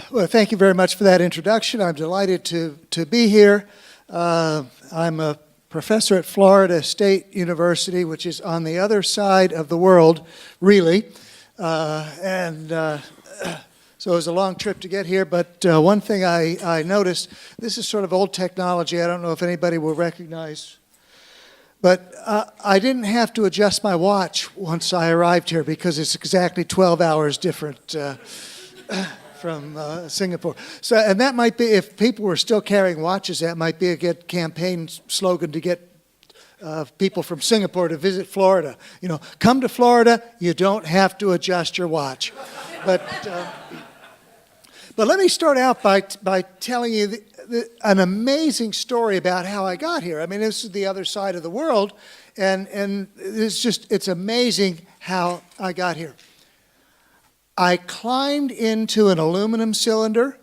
Well, thank you very much for that introduction. I'm delighted to be here. I'm a professor at Florida State University, which is on the other side of the world, really. So it was a long trip to get here, but one thing I noticed, this is sort of old technology. I don't know if anybody will recognize, but I didn't have to adjust my watch once I arrived here because it's exactly 12 hours different from Singapore. So, and that might be, if people were still carrying watches, that might be a good campaign slogan to get people from Singapore to visit Florida. You know, come to Florida, you don't have to adjust your watch. But let me start out by telling you an amazing story about how I got here. I mean, this is the other side of the world, and it's amazing how I got here. I climbed into an aluminum cylinder,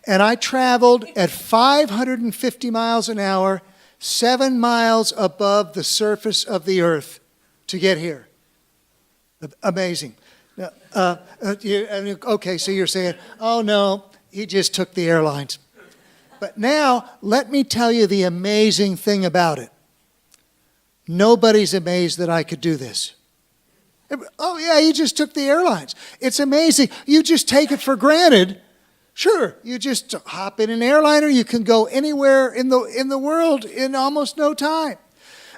and I traveled at 550 miles an hour, 7 miles above the surface of the earth to get here. Amazing. Now, okay, so you're saying, oh no, he just took the airlines. But now, let me tell you the amazing thing about it. Nobody's amazed that I could do this. Oh yeah, you just took the airlines. It's amazing. You just take it for granted. Sure, you just hop in an airliner. You can go anywhere in the world in almost no time.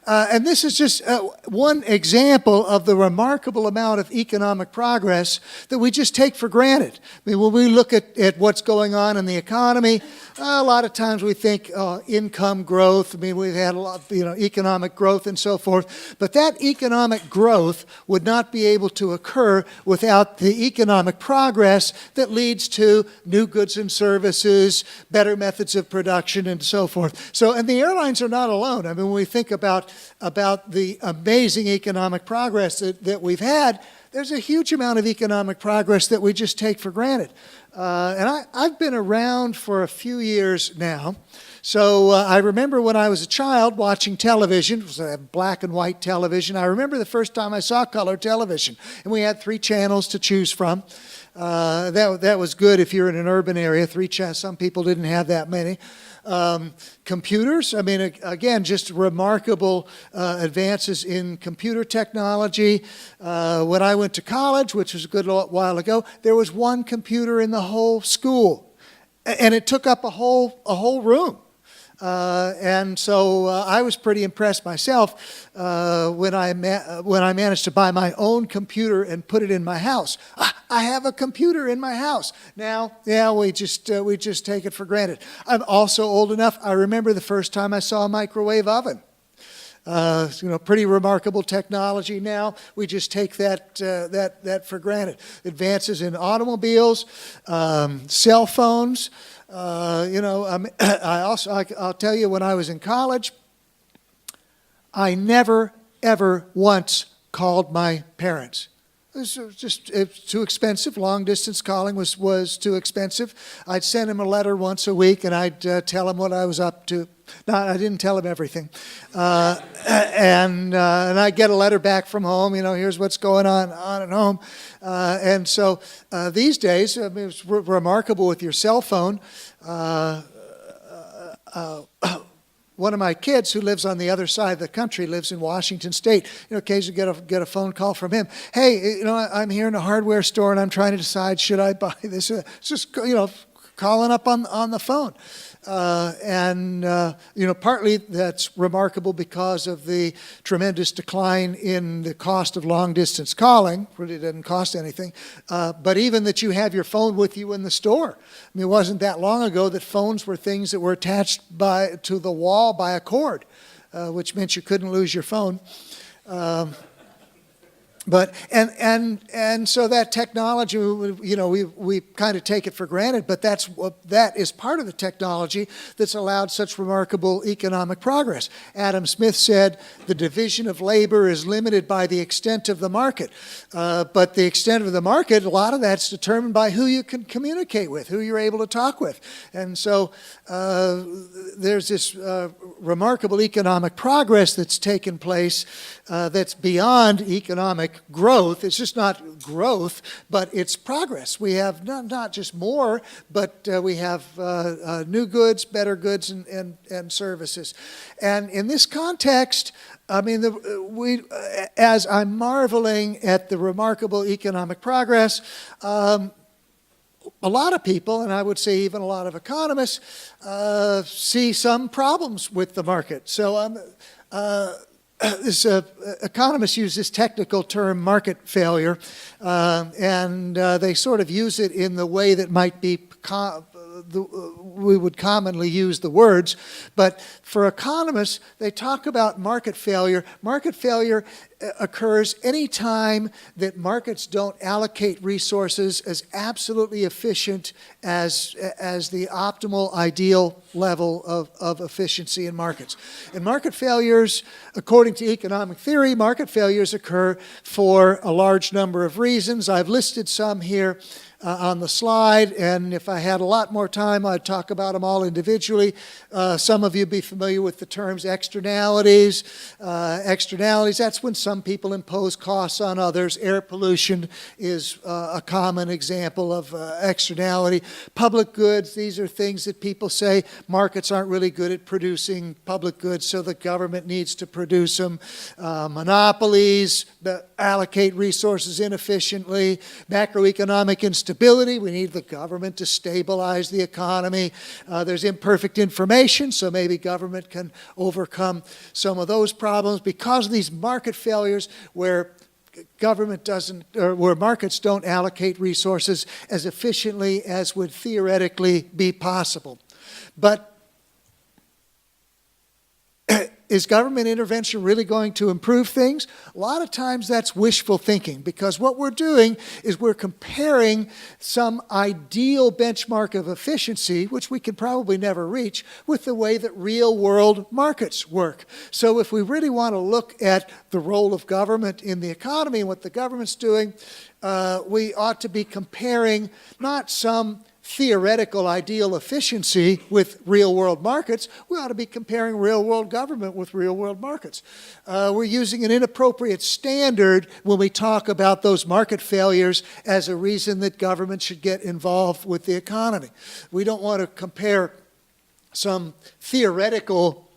And this is just one example of the remarkable amount of economic progress that we just take for granted. I mean, when we look at what's going on in the economy, a lot of times we think income growth. I mean, we've had a lot, economic growth and so forth. But that economic growth would not be able to occur without the economic progress that leads to new goods and services, better methods of production, and so forth. So, and the airlines are not alone. I mean, when we think about the amazing economic progress that we've had, there's a huge amount of economic progress that we just take for granted. And I've been around for a few years now. So I remember when I was a child watching television, it was a black and white television. I remember the first time I saw color television, and we had 3 channels to choose from. That was good if you're in an urban area. 3 channels. Some people didn't have that many. Computers, I mean, again, just remarkable advances in computer technology. When I went to college, which was a good while ago, there was 1 computer in the whole school, and it took up a whole room. And so I was pretty impressed myself when I managed to buy my own computer and put it in my house. I have a computer in my house. Now, yeah, we just take it for granted. I'm also old enough, I remember the first time I saw a microwave oven. Pretty remarkable technology now. We just take that for granted. Advances in automobiles, cell phones. I'll tell you, when I was in college, I never, ever once called my parents. It's too expensive. Long distance calling was too expensive. I'd send him a letter once a week, and I'd tell him what I was up to. No, I didn't tell him everything. And I'd get a letter back from home. Here's what's going on at home. And so these days, I mean, it's remarkable with your cell phone. One of my kids who lives on the other side of the country, lives in Washington State, occasionally get a phone call from him. Hey, I'm here in a hardware store and I'm trying to decide, should I buy this? It's just, calling up on the phone. Partly that's remarkable because of the tremendous decline in the cost of long-distance calling. Really doesn't cost anything. But even that you have your phone with you in the store. I mean, it wasn't that long ago that phones were things that were attached to the wall by a cord, which meant you couldn't lose your phone. But so that technology, we kind of take it for granted, but that is part of the technology that's allowed such remarkable economic progress. Adam Smith said the division of labor is limited by the extent of the market, but the extent of the market, a lot of that's determined by who you can communicate with, who you're able to talk with, and so there's this remarkable economic progress that's taken place that's beyond economic growth. It's just not growth, but it's progress. We have not just more, but we have new goods, better goods, and services. And in this context, I mean, as I'm marveling at the remarkable economic progress, a lot of people, and I would say even a lot of economists, see some problems with the market. So economists use this technical term, market failure, and they sort of use it in the way that might be we would commonly use the words, but for economists, they talk about market failure. Market failure occurs any time that markets don't allocate resources as absolutely efficient as the optimal ideal level of efficiency in markets. And market failures, according to economic theory, market failures occur for a large number of reasons. I've listed some here on the slide, and if I had a lot more time, I'd talk about them all individually. Some of you be familiar with the terms externalities. Externalities, that's when some people impose costs on others. Air pollution is a common example of externality. Public goods, these are things that people say markets aren't really good at producing public goods, so the government needs to produce them. Monopolies that allocate resources inefficiently. Macroeconomic instability, we need the government to stabilize the economy. There's imperfect information, so maybe government can overcome some of those problems. Because of these market failures where government doesn't, or where markets don't allocate resources as efficiently as would theoretically be possible. But is government intervention really going to improve things? A lot of times that's wishful thinking, because what we're doing is we're comparing some ideal benchmark of efficiency, which we can probably never reach, with the way that real world markets work. So if we really want to look at the role of government in the economy and what the government's doing, we ought to be comparing not some theoretical ideal efficiency with real-world markets. We ought to be comparing real-world government with real-world markets. We're using an inappropriate standard when we talk about those market failures as a reason that government should get involved with the economy. We don't want to compare some theoretical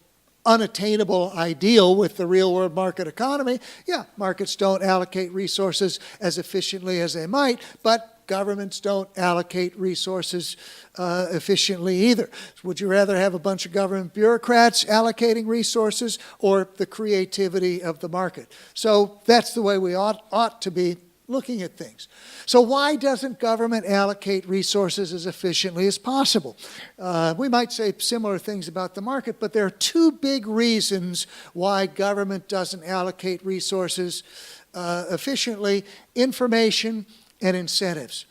unattainable ideal with the real-world market economy. Yeah, markets don't allocate resources as efficiently as they might, but governments don't allocate resources efficiently either. Would you rather have a bunch of government bureaucrats allocating resources or the creativity of the market? So that's the way we ought to be looking at things. So why doesn't government allocate resources as efficiently as possible? We might say similar things about the market, but there are two big reasons why government doesn't allocate resources efficiently: information and incentives.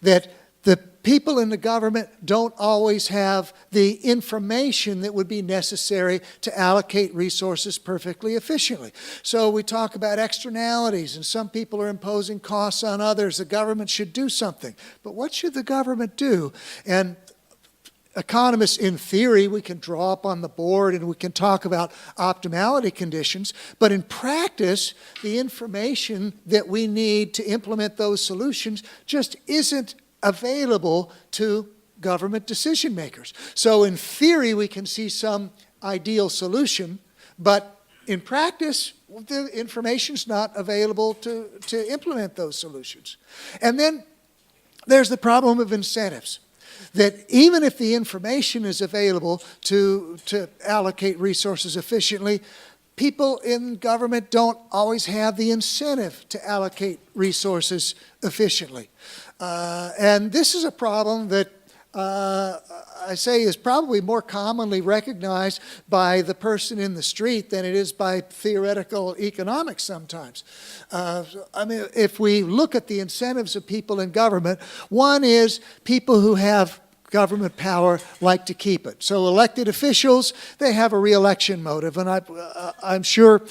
That the people in the government don't always have the information that would be necessary to allocate resources perfectly efficiently. So we talk about externalities, and some people are imposing costs on others. The government should do something. But what should the government do? And economists, in theory, we can draw up on the board and we can talk about optimality conditions, but in practice, the information that we need to implement those solutions just isn't available to government decision makers. So in theory, we can see some ideal solution, but in practice, the information's not available to implement those solutions. And then there's the problem of incentives. That even if the information is available to allocate resources efficiently, people in government don't always have the incentive to allocate resources efficiently. And this is a problem that I say is probably more commonly recognized by the person in the street than it is by theoretical economics sometimes. I mean, if we look at the incentives of people in government, one is people who have government power like to keep it. So elected officials, they have a re-election motive, and I'm sure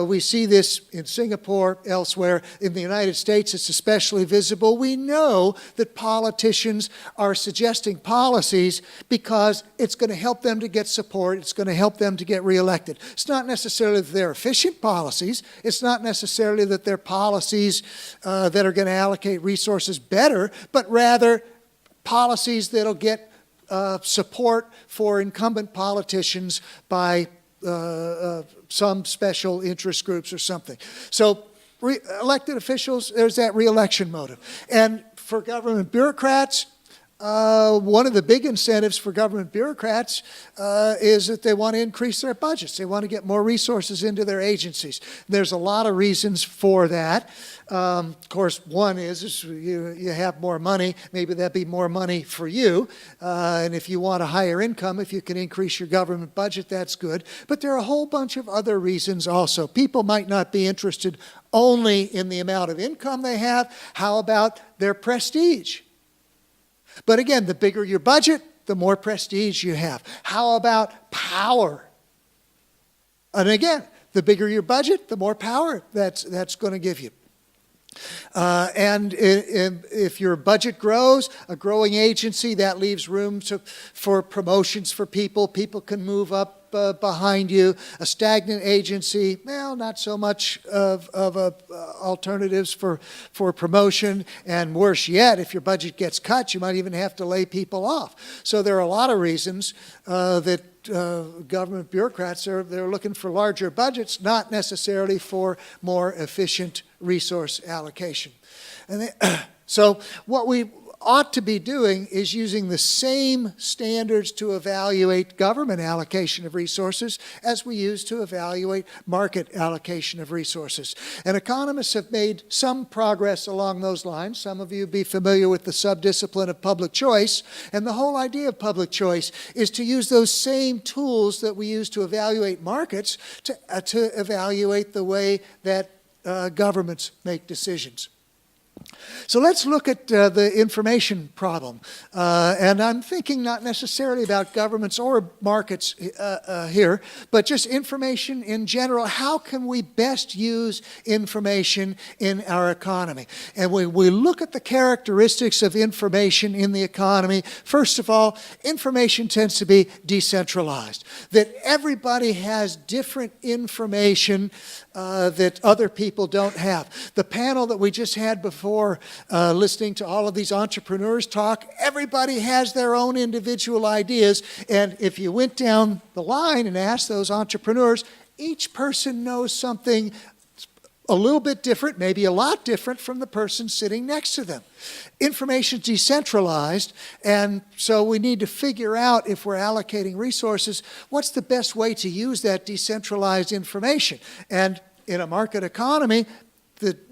we see this in Singapore, elsewhere. In the United States, it's especially visible. We know that politicians are suggesting policies because it's going to help them to get support. It's going to help them to get reelected. It's not necessarily that they're efficient policies. It's not necessarily that they're policies that are going to allocate resources better, but rather policies that'll get support for incumbent politicians by some special interest groups or something. So elected officials, there's that re-election motive. And for government bureaucrats, one of the big incentives for government bureaucrats is that they want to increase their budgets. They want to get more resources into their agencies. There's a lot of reasons for that. Of course, one is you have more money. Maybe that'd be more money for you. And if you want a higher income, if you can increase your government budget, that's good. But there are a whole bunch of other reasons also. People might not be interested only in the amount of income they have. How about their prestige? But again, the bigger your budget, the more prestige you have. How about power? And again, the bigger your budget, the more power that's going to give you. And if your budget grows, a growing agency, that leaves room for promotions for people. People can move up behind you. A stagnant agency, well, not so much of alternatives for promotion. And worse yet, if your budget gets cut, you might even have to lay people off. So there are a lot of reasons that government bureaucrats they're looking for larger budgets, not necessarily for more efficient resource allocation. And so what we ought to be doing is using the same standards to evaluate government allocation of resources as we use to evaluate market allocation of resources. And economists have made some progress along those lines. Some of you be familiar with the subdiscipline of public choice. And the whole idea of public choice is to use those same tools that we use to evaluate markets to evaluate the way that governments make decisions. So let's look at the information problem. And I'm thinking not necessarily about governments or markets here, but just information in general. How can we best use information in our economy? And we look at the characteristics of information in the economy. First of all, information tends to be decentralized, that everybody has different information that other people don't have. The panel that we just had before, listening to all of these entrepreneurs talk, everybody has their own individual ideas. And if you went down the line and asked those entrepreneurs, each person knows something a little bit different, maybe a lot different from the person sitting next to them. Information is decentralized, and so we need to figure out, if we're allocating resources, what's the best way to use that decentralized information. And in a market economy,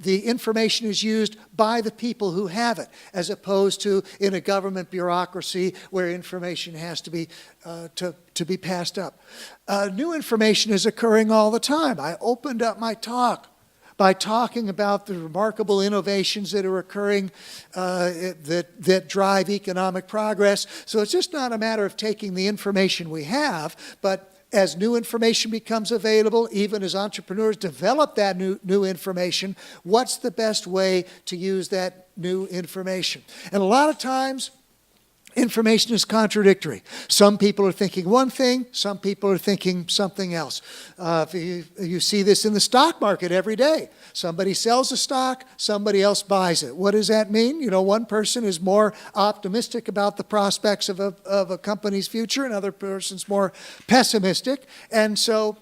the information is used by the people who have it, as opposed to in a government bureaucracy where information has to be passed up. New information is occurring all the time. I opened up my talk by talking about the remarkable innovations that are occurring that drive economic progress. So it's just not a matter of taking the information we have, but as new information becomes available, even as entrepreneurs develop that new information, what's the best way to use that new information? And a lot of times, information is contradictory. Some people are thinking one thing, some people are thinking something else. You see this in the stock market every day. Somebody sells a stock, somebody else buys it. What does that mean? You know, one person is more optimistic about the prospects of a company's future, another person's more pessimistic. And so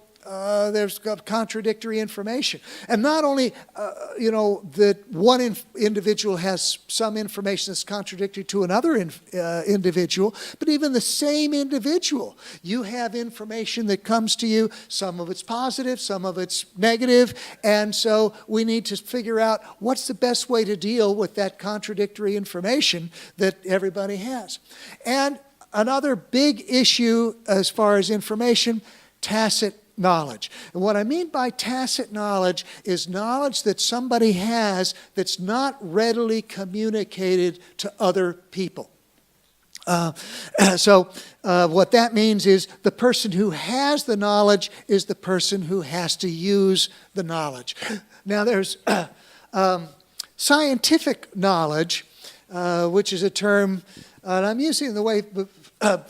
there's contradictory information. And not only, that one individual has some information that's contradictory to another individual, but even the same individual, you have information that comes to you, some of it's positive, some of it's negative, and so we need to figure out what's the best way to deal with that contradictory information that everybody has. And another big issue as far as information, tacit knowledge. And what I mean by tacit knowledge is knowledge that somebody has that's not readily communicated to other people. So what that means is the person who has the knowledge is the person who has to use the knowledge. Now there's scientific knowledge, which is a term, and I'm using the way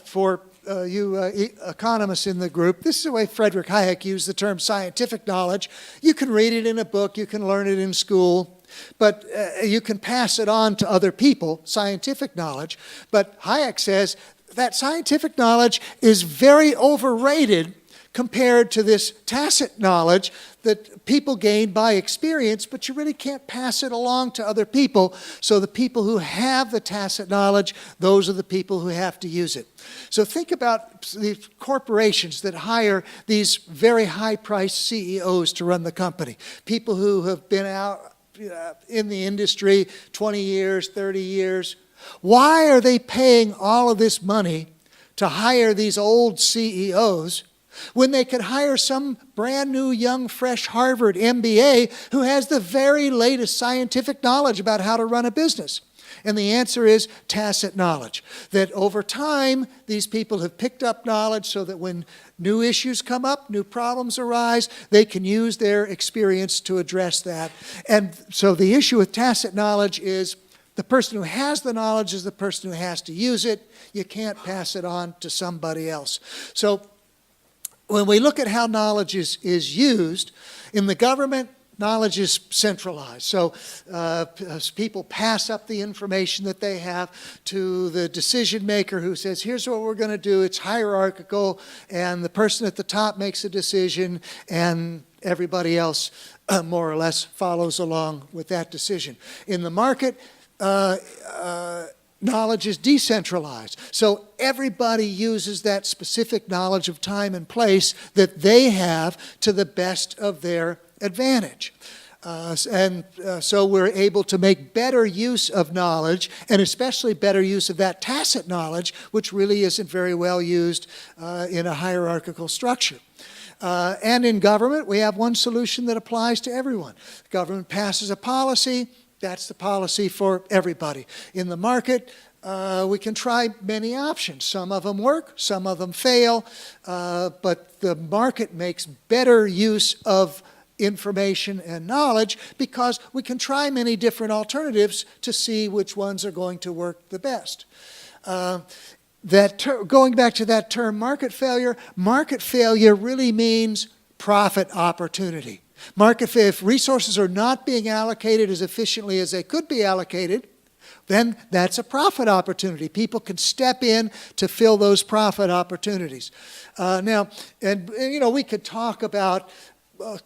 for you economists in the group, this is the way Frederick Hayek used the term scientific knowledge. You can read it in a book, you can learn it in school, but you can pass it on to other people, scientific knowledge. But Hayek says that scientific knowledge is very overrated compared to this tacit knowledge that people gain by experience, but you really can't pass it along to other people. So the people who have the tacit knowledge, those are the people who have to use it. So think about the corporations that hire these very high-priced CEOs to run the company, people who have been out in the industry 20 years, 30 years. Why are they paying all of this money to hire these old CEOs when they could hire some brand new, young, fresh Harvard MBA who has the very latest scientific knowledge about how to run a business? And the answer is tacit knowledge. That over time, these people have picked up knowledge so that when new issues come up, new problems arise, they can use their experience to address that. And so the issue with tacit knowledge is the person who has the knowledge is the person who has to use it. You can't pass it on to somebody else. So when we look at how knowledge is used, in the government, knowledge is centralized. So people pass up the information that they have to the decision maker who says, here's what we're going to do. It's hierarchical, and the person at the top makes a decision, and everybody else more or less follows along with that decision. In the market, knowledge is decentralized. So everybody uses that specific knowledge of time and place that they have to the best of their advantage. So we're able to make better use of knowledge, and especially better use of that tacit knowledge, which really isn't very well used in a hierarchical structure. And in government, we have one solution that applies to everyone. The government passes a policy. That's the policy for everybody. In the market, we can try many options. Some of them work, some of them fail, but the market makes better use of information and knowledge because we can try many different alternatives to see which ones are going to work the best. Going back to that term market failure really means profit opportunity. If resources are not being allocated as efficiently as they could be allocated, then that's a profit opportunity. People can step in to fill those profit opportunities. We could talk about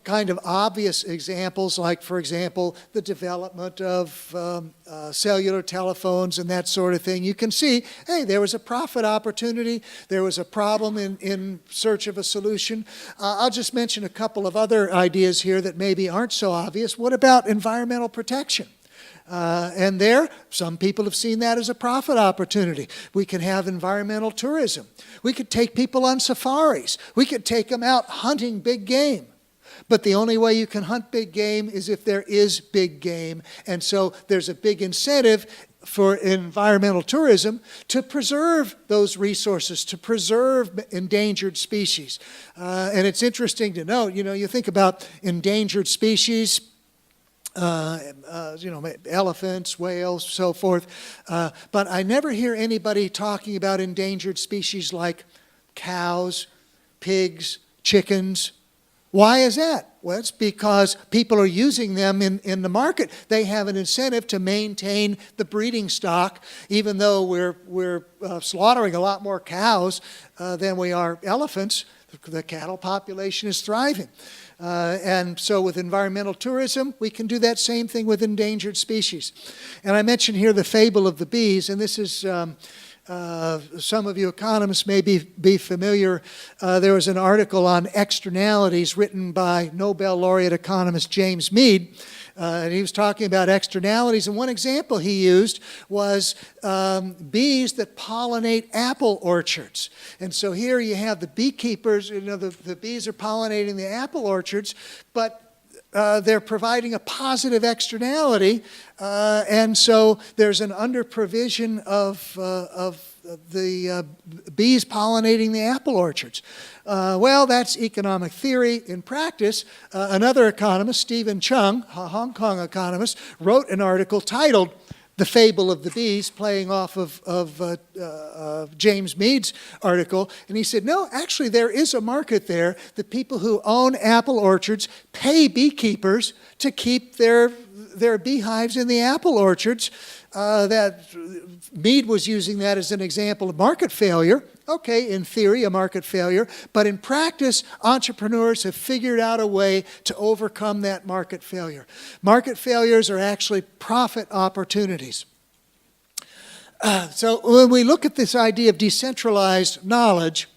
kind of obvious examples, like, for example, the development of cellular telephones and that sort of thing. You can see, hey, there was a profit opportunity. There was a problem in search of a solution. I'll just mention a couple of other ideas here that maybe aren't so obvious. What about environmental protection? And there, some people have seen that as a profit opportunity. We can have environmental tourism. We could take people on safaris. We could take them out hunting big game. But the only way you can hunt big game is if there is big game. And so there's a big incentive for environmental tourism to preserve those resources, to preserve endangered species. And it's interesting to note, you think about endangered species, elephants, whales, so forth. But I never hear anybody talking about endangered species like cows, pigs, chickens. Why is that? Well, it's because people are using them in the market. They have an incentive to maintain the breeding stock, even though we're slaughtering a lot more cows than we are elephants. The cattle population is thriving. And so with environmental tourism, we can do that same thing with endangered species. And I mentioned here the fable of the bees, and this is... some of you economists may be familiar. There was an article on externalities written by Nobel laureate economist James Mead. And he was talking about externalities. And one example he used was bees that pollinate apple orchards. And so here you have the beekeepers, the bees are pollinating the apple orchards, but they're providing a positive externality, and so there's an under-provision of the bees pollinating the apple orchards. Well, that's economic theory. In practice, another economist, Stephen Chung, a Hong Kong economist, wrote an article titled The Fable of the Bees, playing off of James Mead's article. And he said, no, actually there is a market there. The people who own apple orchards pay beekeepers to keep their beehives in the apple orchards. That Mead was using that as an example of market failure. Okay, in theory, a market failure, but in practice, entrepreneurs have figured out a way to overcome that market failure. Market failures are actually profit opportunities. So when we look at this idea of decentralized knowledge,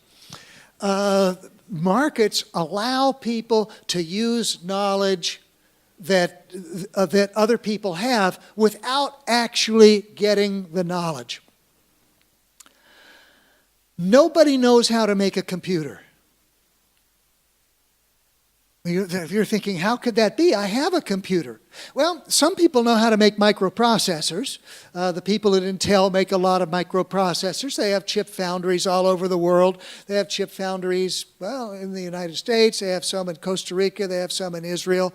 markets allow people to use knowledge that other people have without actually getting the knowledge. Nobody knows how to make a computer. If you're thinking, how could that be? I have a computer. Well, some people know how to make microprocessors. The people at Intel make a lot of microprocessors. They have chip foundries all over the world. They have chip foundries, well, in the United States. They have some in Costa Rica. They have some in Israel.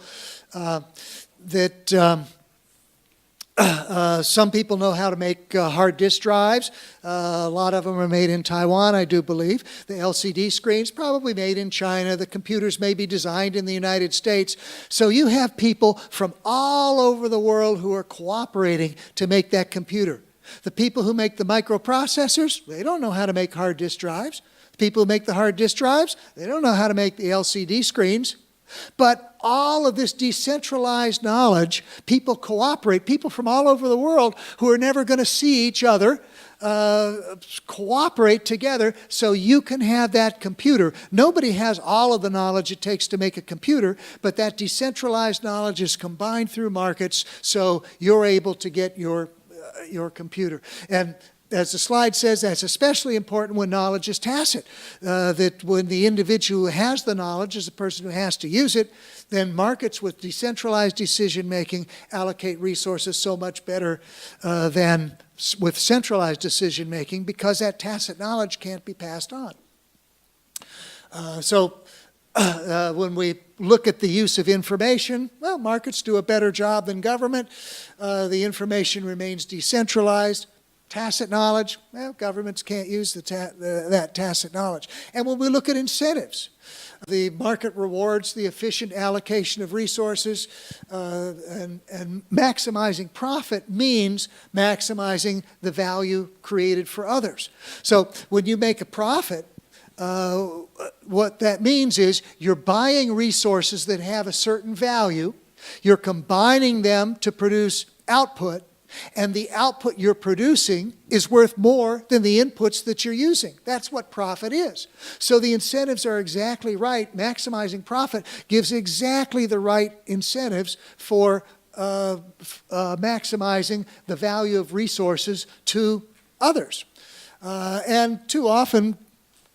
Some people know how to make hard disk drives. A lot of them are made in Taiwan, I do believe. The LCD screens probably made in China. The computers may be designed in the United States. So you have people from all over the world who are cooperating to make that computer. The people who make the microprocessors, they don't know how to make hard disk drives. The people who make the hard disk drives, they don't know how to make the LCD screens. But all of this decentralized knowledge, people cooperate, people from all over the world who are never going to see each other, cooperate together so you can have that computer. Nobody has all of the knowledge it takes to make a computer, but that decentralized knowledge is combined through markets so you're able to get your computer. And as the slide says, that's especially important when knowledge is tacit. That when the individual who has the knowledge is the person who has to use it, then markets with decentralized decision-making allocate resources so much better than with centralized decision-making because that tacit knowledge can't be passed on. When we look at the use of information, well, markets do a better job than government. The information remains decentralized. Tacit knowledge, well, governments can't use that tacit knowledge. And when we look at incentives, the market rewards the efficient allocation of resources, and maximizing profit means maximizing the value created for others. So when you make a profit, what that means is you're buying resources that have a certain value, you're combining them to produce output, and the output you're producing is worth more than the inputs that you're using. That's what profit is. So the incentives are exactly right. Maximizing profit gives exactly the right incentives for maximizing the value of resources to others. And too often,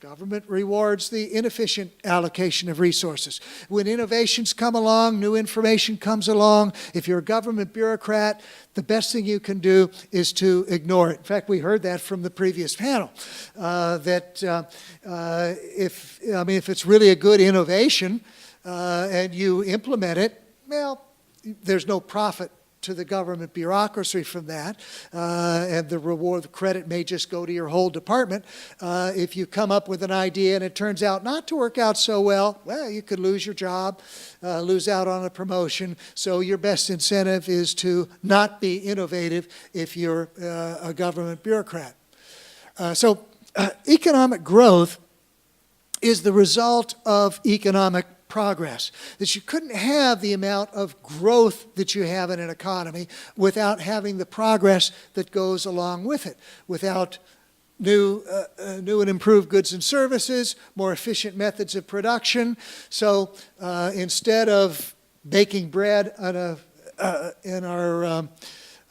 government rewards the inefficient allocation of resources. When innovations come along, new information comes along, if you're a government bureaucrat, the best thing you can do is to ignore it. In fact, we heard that from the previous panel, if it's really a good innovation and you implement it, well, there's no profit to the government bureaucracy from that, and the credit may just go to your whole department. If you come up with an idea and it turns out not to work out so well, you could lose your job, lose out on a promotion. So your best incentive is to not be innovative if you're a government bureaucrat. Economic growth is the result of economic progress. That you couldn't have the amount of growth that you have in an economy without having the progress that goes along with it, without new and improved goods and services, more efficient methods of production. So instead of baking bread in our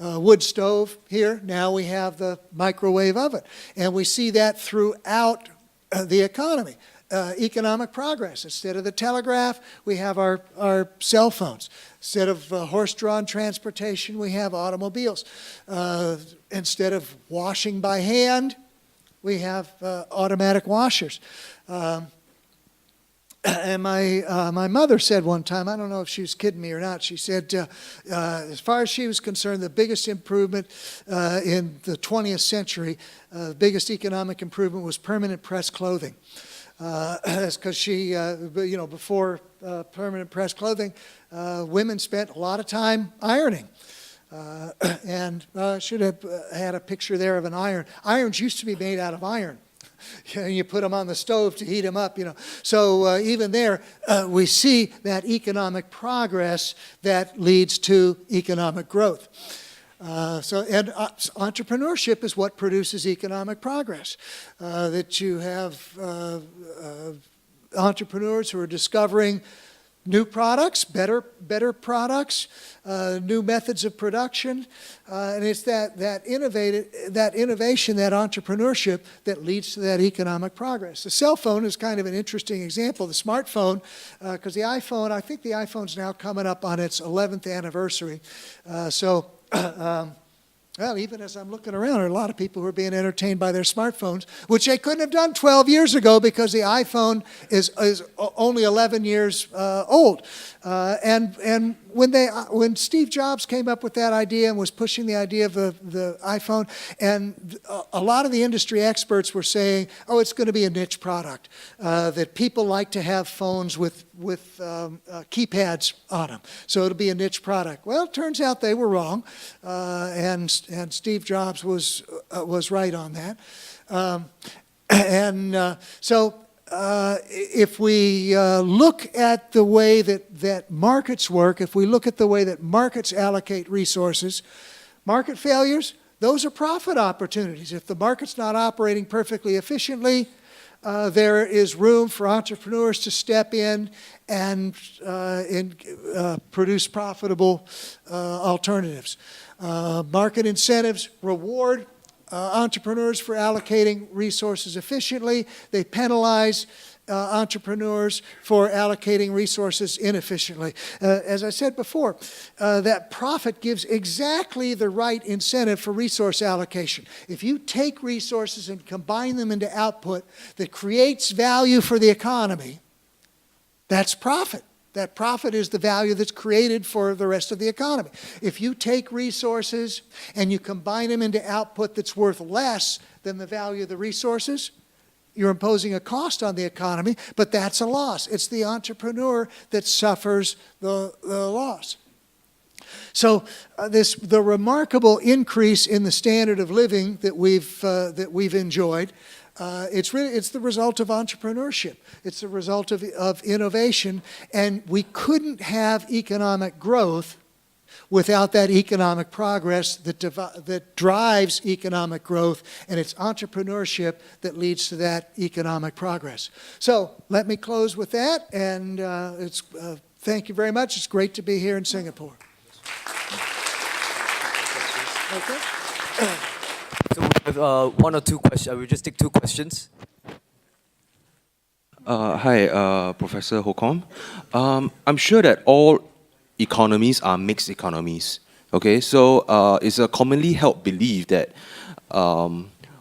wood stove here, now we have the microwave oven. And we see that throughout the economy. economic progress. Instead of the telegraph, we have our cell phones. Instead of horse-drawn transportation, we have automobiles. Instead of washing by hand, we have automatic washers. And my mother said one time, I don't know if she was kidding me or not, she said, as far as she was concerned, the biggest improvement in the 20th century, the biggest economic improvement was permanent press clothing. That's because she, before permanent press clothing, women spent a lot of time ironing. And I should have had a picture there of an iron. Irons used to be made out of iron. You put them on the stove to heat them up, So even there, we see that economic progress that leads to economic growth. Entrepreneurship is what produces economic progress. That you have entrepreneurs who are discovering new products, better products, new methods of production, and it's that innovation, that entrepreneurship that leads to that economic progress. The cell phone is kind of an interesting example. The smartphone, because the iPhone, I think the iPhone's now coming up on its 11th anniversary. Well, even as I'm looking around, there are a lot of people who are being entertained by their smartphones, which they couldn't have done 12 years ago because the iPhone is only 11 years old. And when Steve Jobs came up with that idea and was pushing the idea of the iPhone, and a lot of the industry experts were saying, oh, it's going to be a niche product, that people like to have phones with keypads on them, so it'll be a niche product. Well, it turns out they were wrong, and Steve Jobs was right on that. If we look at the way that markets work, if we look at the way that markets allocate resources, market failures, those are profit opportunities. If the market's not operating perfectly efficiently, there is room for entrepreneurs to step in and produce profitable alternatives. Market incentives reward entrepreneurs for allocating resources efficiently. They penalize entrepreneurs for allocating resources inefficiently. As I said before, that profit gives exactly the right incentive for resource allocation. If you take resources and combine them into output that creates value for the economy, that's profit. That profit is the value that's created for the rest of the economy. If you take resources and you combine them into output that's worth less than the value of the resources, you're imposing a cost on the economy, but that's a loss. It's the entrepreneur that suffers the loss. So the remarkable increase in the standard of living that we've enjoyed, it's the result of entrepreneurship. It's the result of innovation, and we couldn't have economic growth without that economic progress that drives economic growth, and it's entrepreneurship that leads to that economic progress. So let me close with that, and thank you very much. It's great to be here in Singapore. Okay. So we have one or two questions. We'll just take two questions. Hi, Professor Holcombe. I'm sure that all economies are mixed economies. Okay, so it's a commonly held belief that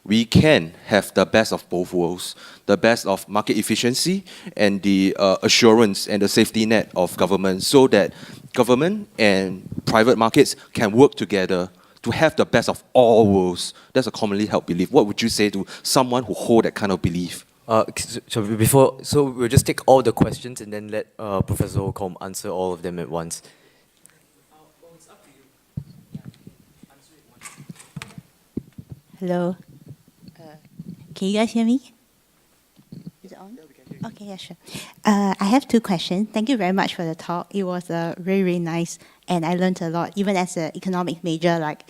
we can have the best of both worlds, the best of market efficiency and the assurance and the safety net of government, so that government and private markets can work together to have the best of all worlds. That's a commonly held belief. What would you say to someone who holds that kind of belief? So we'll just take all the questions and then let Professor Holcombe answer all of them at once. It's up to you. Hello. Can you guys hear me? Is it on? Okay, yeah, sure. I have two questions. Thank you very much for the talk. It was very, very nice, and I learned a lot, even as an economics major, like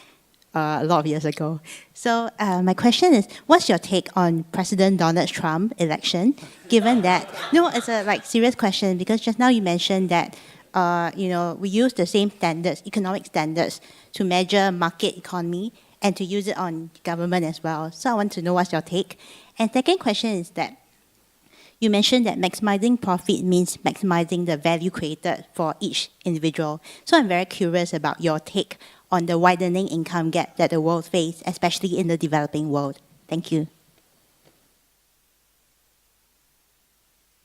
a lot of years ago. So my question is, what's your take on President Donald Trump election? Given that, no, it's a serious question, because just now you mentioned that we use the same standards, economic standards, to measure market economy and to use it on government as well. So I want to know what's your take. And second question is that you mentioned that maximizing profit means maximizing the value created for each individual. So I'm very curious about your take on the widening income gap that the world faces, especially in the developing world. Thank you.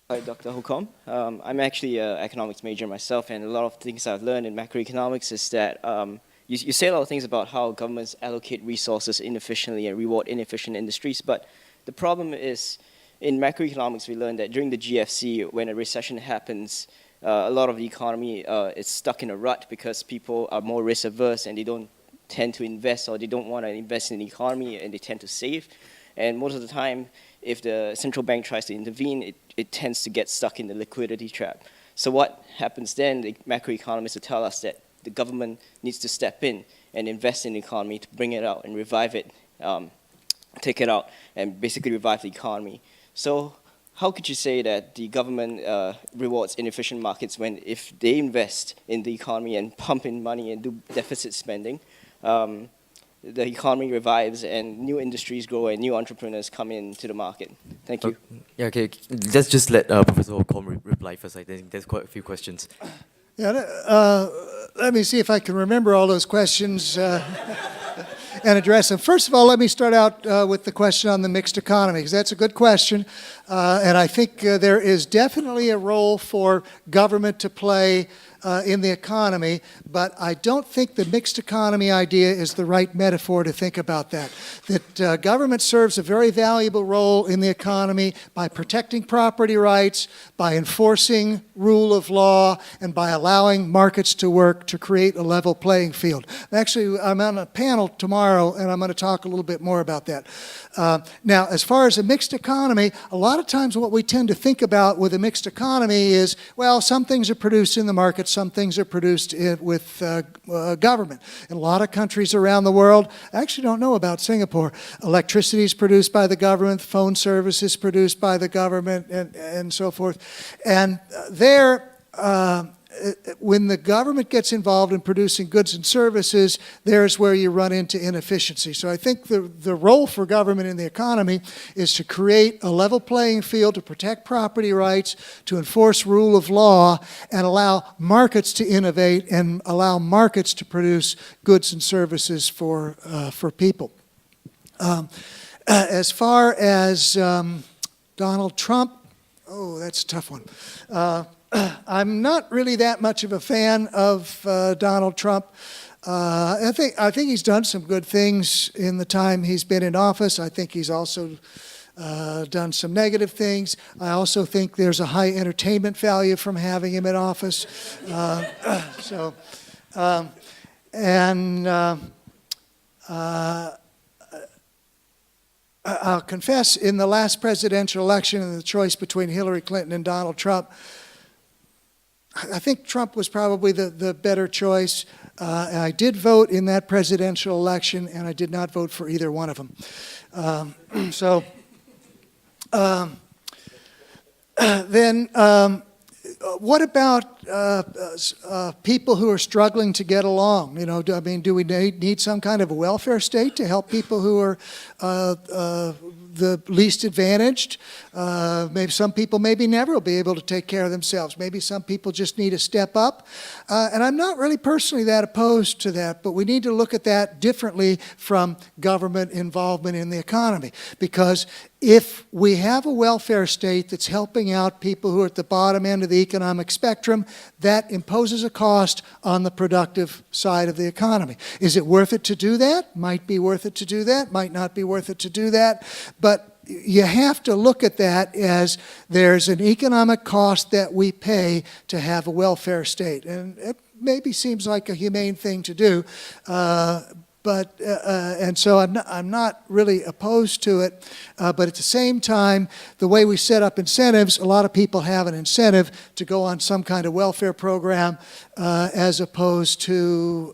Hi, Dr. Holcombe. I'm actually an economics major myself, and a lot of things I've learned in macroeconomics is that you say a lot of things about how governments allocate resources inefficiently and reward inefficient industries, but the problem is in macroeconomics we learned that during the GFC, when a recession happens, a lot of the economy is stuck in a rut because people are more risk averse and they don't tend to invest, or they don't want to invest in the economy, and they tend to save. And most of the time, if the central bank tries to intervene, it tends to get stuck in the liquidity trap. So what happens then, the macroeconomists will tell us that the government needs to step in and invest in the economy to bring it out and revive it, take it out, and basically revive the economy. So how could you say that the government rewards inefficient markets when if they invest in the economy and pump in money and do deficit spending, the economy revives and new industries grow and new entrepreneurs come into the market? Thank you. Yeah, okay. Let's just let Professor Holcombe reply first. I think there's quite a few questions. Yeah, let me see if I can remember all those questions and address them. First of all, let me start out with the question on the mixed economy, because that's a good question. And I think there is definitely a role for government to play in the economy, but I don't think the mixed economy idea is the right metaphor to think about that. That government serves a very valuable role in the economy by protecting property rights, by enforcing rule of law, and by allowing markets to work to create a level playing field. Actually, I'm on a panel tomorrow, and I'm going to talk a little bit more about that. Now, as far as a mixed economy, a lot of times what we tend to think about with a mixed economy is, well, some things are produced in the market, some things are produced with government. In a lot of countries around the world, I actually don't know about Singapore, electricity is produced by the government, phone service is produced by the government, and so forth. And there, when the government gets involved in producing goods and services, there's where you run into inefficiency. So I think the role for government in the economy is to create a level playing field, to protect property rights, to enforce rule of law, and allow markets to innovate and allow markets to produce goods and services for people. As far as Donald Trump, oh, that's a tough one. I'm not really that much of a fan of Donald Trump. I think he's done some good things in the time he's been in office. I think he's also done some negative things. I also think there's a high entertainment value from having him in office. I'll confess, in the last presidential election and the choice between Hillary Clinton and Donald Trump, I think Trump was probably the better choice. I did vote in that presidential election, and I did not vote for either one of them. What about people who are struggling to get along? You know, do we need some kind of a welfare state to help people who are the least advantaged? Maybe some people maybe never will be able to take care of themselves. Maybe some people just need to step up. And I'm not really personally that opposed to that, but we need to look at that differently from government involvement in the economy. Because if we have a welfare state that's helping out people who are at the bottom end of the economic spectrum, that imposes a cost on the productive side of the economy. Is it worth it to do that? Might be worth it to do that, might not be worth it to do that. But you have to look at that as there's an economic cost that we pay to have a welfare state. And it maybe seems like a humane thing to do. And so I'm not really opposed to it, but at the same time, the way we set up incentives, a lot of people have an incentive to go on some kind of welfare program as opposed to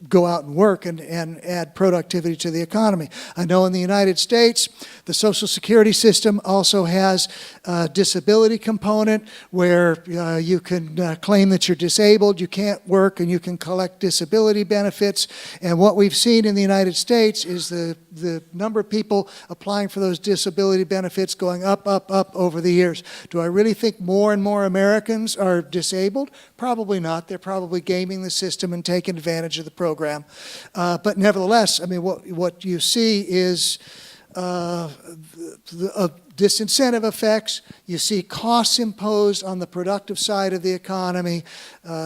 go out and work and add productivity to the economy. I know in the United States, The Social Security system also has a disability component where you can claim that you're disabled, you can't work, and you can collect disability benefits. And what we've seen in the United States is the number of people applying for those disability benefits going up, up, up over the years. Do I really think more and more Americans are disabled? Probably not. They're probably gaming the system and taking advantage of the program. But nevertheless, I mean, what you see is disincentive effects. You see costs imposed on the productive side of the economy.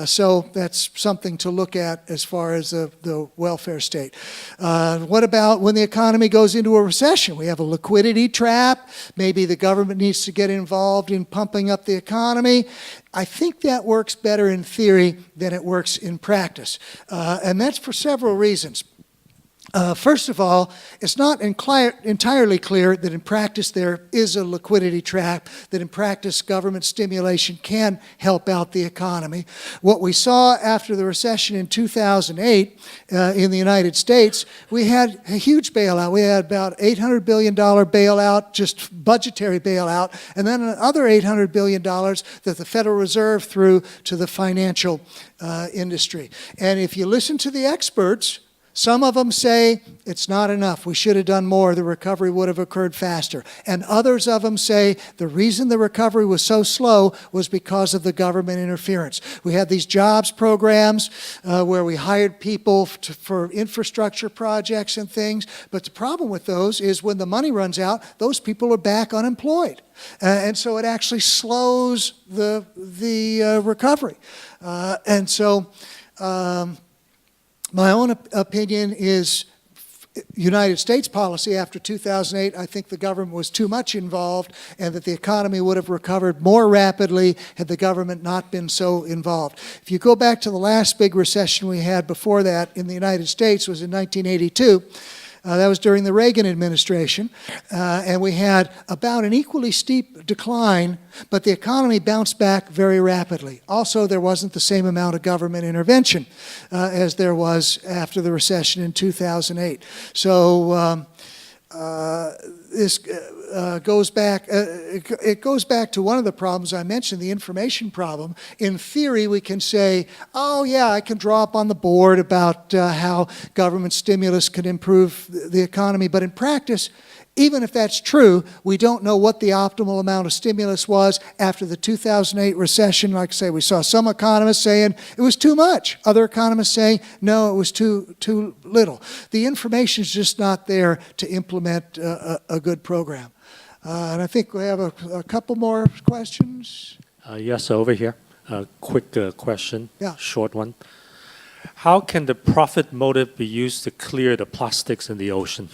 So that's something to look at as far as the welfare state. What about when the economy goes into a recession? We have a liquidity trap. Maybe the government needs to get involved in pumping up the economy. I think that works better in theory than it works in practice. And that's for several reasons. First of all, it's not entirely clear that in practice there is a liquidity trap, that in practice government stimulation can help out the economy. What we saw after the recession in 2008 in the United States, we had a huge bailout. We had about $800 billion bailout, just budgetary bailout, and then another $800 billion that the Federal Reserve threw to the financial industry. And if you listen to the experts, some of them say it's not enough. We should have done more. The recovery would have occurred faster. And others of them say the reason the recovery was so slow was because of the government interference. We had these jobs programs where we hired people for infrastructure projects and things. But the problem with those is when the money runs out, those people are back unemployed. And so it actually slows the recovery. And so my own opinion is United States policy after 2008, I think the government was too much involved and that the economy would have recovered more rapidly had the government not been so involved. If you go back to the last big recession we had before that in the United States was in 1982. That was during the Reagan administration, and we had about an equally steep decline, but the economy bounced back very rapidly. Also, there wasn't the same amount of government intervention as there was after the recession in 2008. So this goes back, it goes back to one of the problems I mentioned, the information problem. In theory, we can say, oh yeah, I can draw up on the board about how government stimulus could improve the economy, but in practice, even if that's true, we don't know what the optimal amount of stimulus was after the 2008 recession. Like I say, we saw some economists saying it was too much. Other economists saying, no, it was too little. The information is just not there to implement a good program. And I think we have a couple more questions. Yes, over here. A quick question, Yeah. short one. How can the profit motive be used to clear the plastics in the ocean?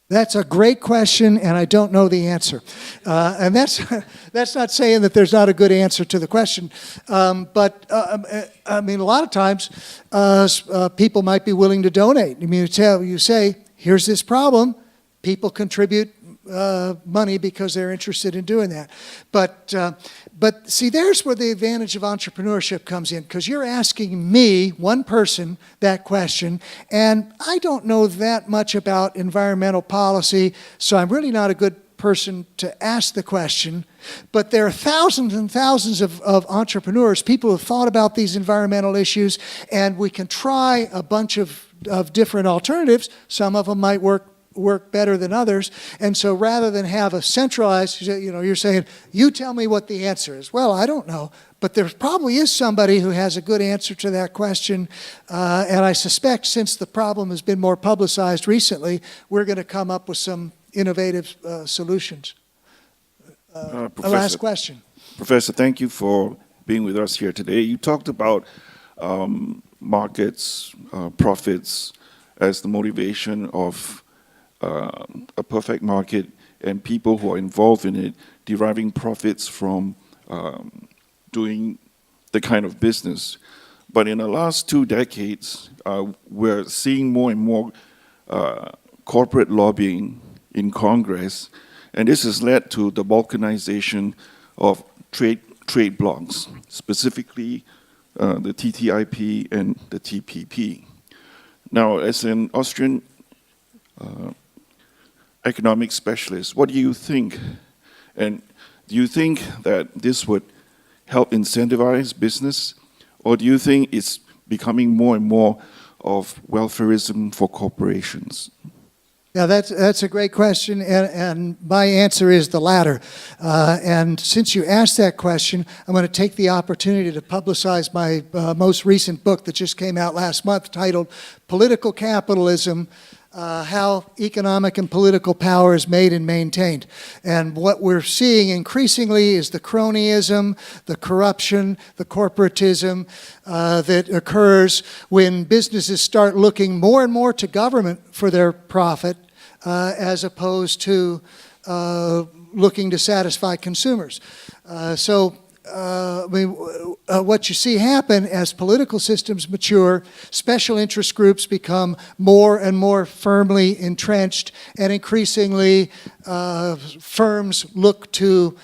That's a great question, and I don't know the answer. And that's not saying that there's not a good answer to the question. But I mean, a lot of times people might be willing to donate. I mean, you say, here's this problem. People contribute money because they're interested in doing that. But see, there's where the advantage of entrepreneurship comes in, because you're asking me, one person, that question, and I don't know that much about environmental policy, so I'm really not a good person to ask the question. But there are thousands and thousands of entrepreneurs, people who have thought about these environmental issues, and we can try a bunch of different alternatives. Some of them might work better than others. And so rather than have a centralized, you're saying, you tell me what the answer is. Well, I don't know, but there probably is somebody who has a good answer to that question. And I suspect since the problem has been more publicized recently, we're going to come up with some innovative solutions. Last question. Professor, thank you for being with us here today. You talked about markets, profits as the motivation of a perfect market, and people who are involved in it deriving profits from doing the kind of business. But in the last 2 decades, we're seeing more and more corporate lobbying in Congress, and this has led to the balkanization of trade blocs, specifically the TTIP and the TPP. Now, as an Austrian economic specialist, what do you think? And do you think that this would help incentivize business? Or do you think it's becoming more and more of welfareism for corporations? Yeah, that's a great question, and my answer is the latter. And since you asked that question, I'm going to take the opportunity to publicize my most recent book that just came out last month, titled Political Capitalism, How Economic and Political Power is Made and Maintained. And what we're seeing increasingly is the cronyism, the corruption, the corporatism that occurs when businesses start looking more and more to government for their profit as opposed to looking to satisfy consumers. What you see happen as political systems mature, special interest groups become more and more firmly entrenched, and increasingly firms look to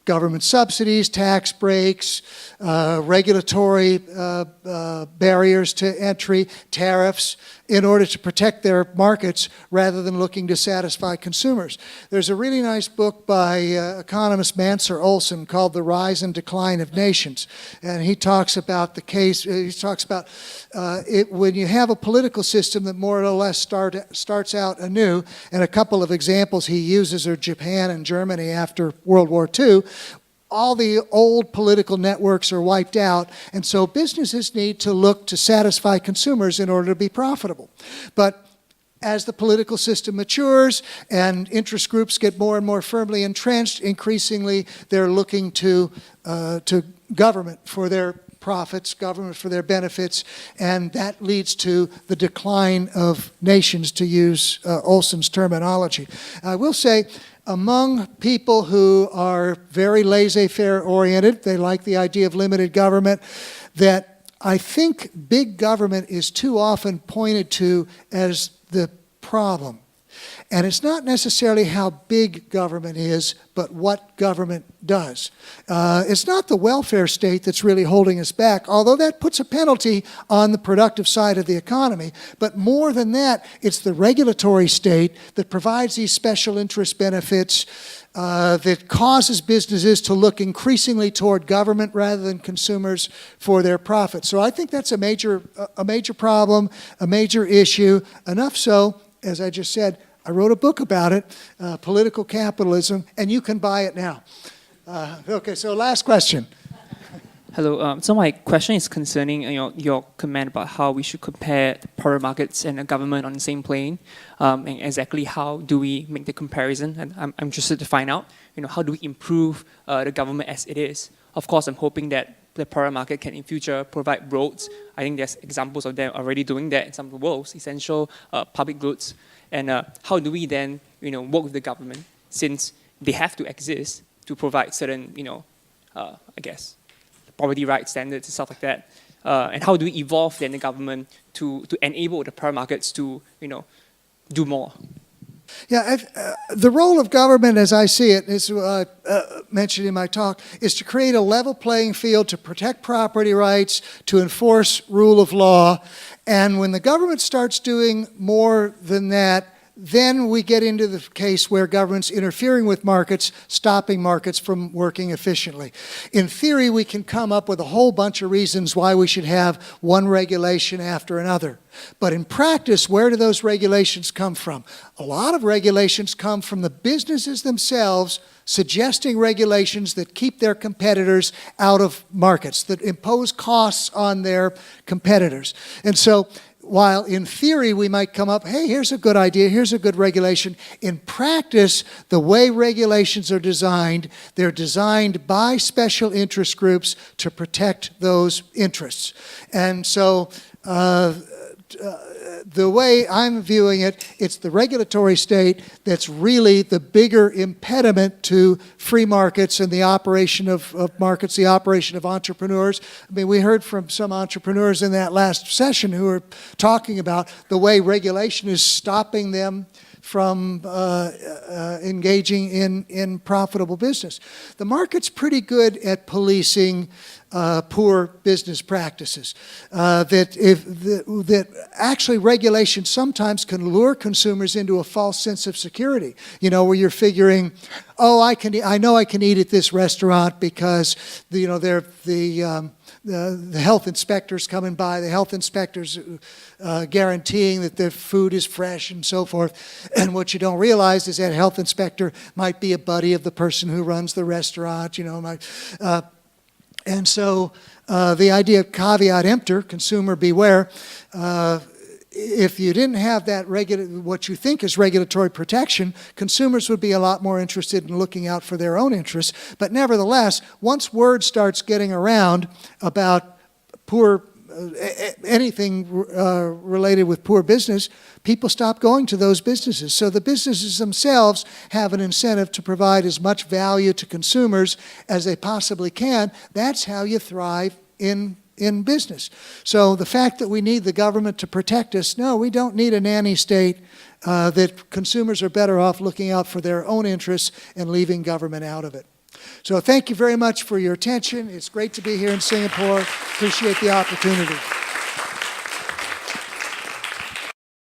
government subsidies, tax breaks, regulatory barriers to entry, tariffs, in order to protect their markets rather than looking to satisfy consumers. There's a really nice book by economist Mansur Olson called The Rise and Decline of Nations. And he talks about the case, he talks about when you have a political system that more or less starts out anew, and a couple of examples he uses are Japan and Germany after World War II. All the old political networks are wiped out, and so businesses need to look to satisfy consumers in order to be profitable. But as the political system matures and interest groups get more and more firmly entrenched, increasingly they're looking to government for their profits, government for their benefits, and that leads to the decline of nations, to use Olson's terminology. I will say, among people who are very laissez-faire oriented, they like the idea of limited government, that I think big government is too often pointed to as the problem. And it's not necessarily how big government is, but what government does. It's not the welfare state that's really holding us back, although that puts a penalty on the productive side of the economy. But more than that, it's the regulatory state that provides these special interest benefits, that causes businesses to look increasingly toward government rather than consumers for their profit. So I think that's a major problem, a major issue, enough so, as I just said, I wrote a book about it, Political Capitalism, and you can buy it now. Okay, so last question. Hello. So my question is concerning your comment about how we should compare the power markets and the government on the same plane, and exactly how do we make the comparison? And I'm interested to find out, how do we improve the government as it is? Of course, I'm hoping that the power market can in future provide roads. I think there's examples of them already doing that in some of the world's essential public goods. And how do we then, work with the government, since they have to exist to provide certain, I guess, property rights standards and stuff like that. And how do we evolve then the government to enable the power markets to, do more? Yeah, the role of government, as I see it, is mentioned in my talk, is to create a level playing field to protect property rights, to enforce rule of law. And when the government starts doing more than that, then we get into the case where government's interfering with markets, stopping markets from working efficiently. In theory, we can come up with a whole bunch of reasons why we should have one regulation after another. But in practice, where do those regulations come from? A lot of regulations come from the businesses themselves suggesting regulations that keep their competitors out of markets, that impose costs on their competitors. And so, while in theory we might come up, hey, here's a good idea, here's a good regulation, in practice, the way regulations are designed, they're designed by special interest groups to protect those interests. And so the way I'm viewing it, it's the regulatory state that's really the bigger impediment to free markets and the operation of markets, the operation of entrepreneurs. I mean, we heard from some entrepreneurs in that last session who were talking about the way regulation is stopping them from engaging in profitable business. The market's pretty good at policing poor business practices. That actually regulation sometimes can lure consumers into a false sense of security. You know, where you're figuring, oh, I know I can eat at this restaurant because the health inspectors coming by, the health inspectors guaranteeing that the food is fresh and so forth. And what you don't realize is that health inspector might be a buddy of the person who runs the restaurant. You know, and so the idea of caveat emptor, consumer beware, if you didn't have that what you think is regulatory protection, consumers would be a lot more interested in looking out for their own interests. But nevertheless, once word starts getting around about poor anything related with poor business, people stop going to those businesses. So the businesses themselves have an incentive to provide as much value to consumers as they possibly can. That's how you thrive in business. So the fact that we need the government to protect us, no, we don't need a nanny state, that consumers are better off looking out for their own interests and leaving government out of it. So thank you very much for your attention. It's great to be here in Singapore. Appreciate the opportunity.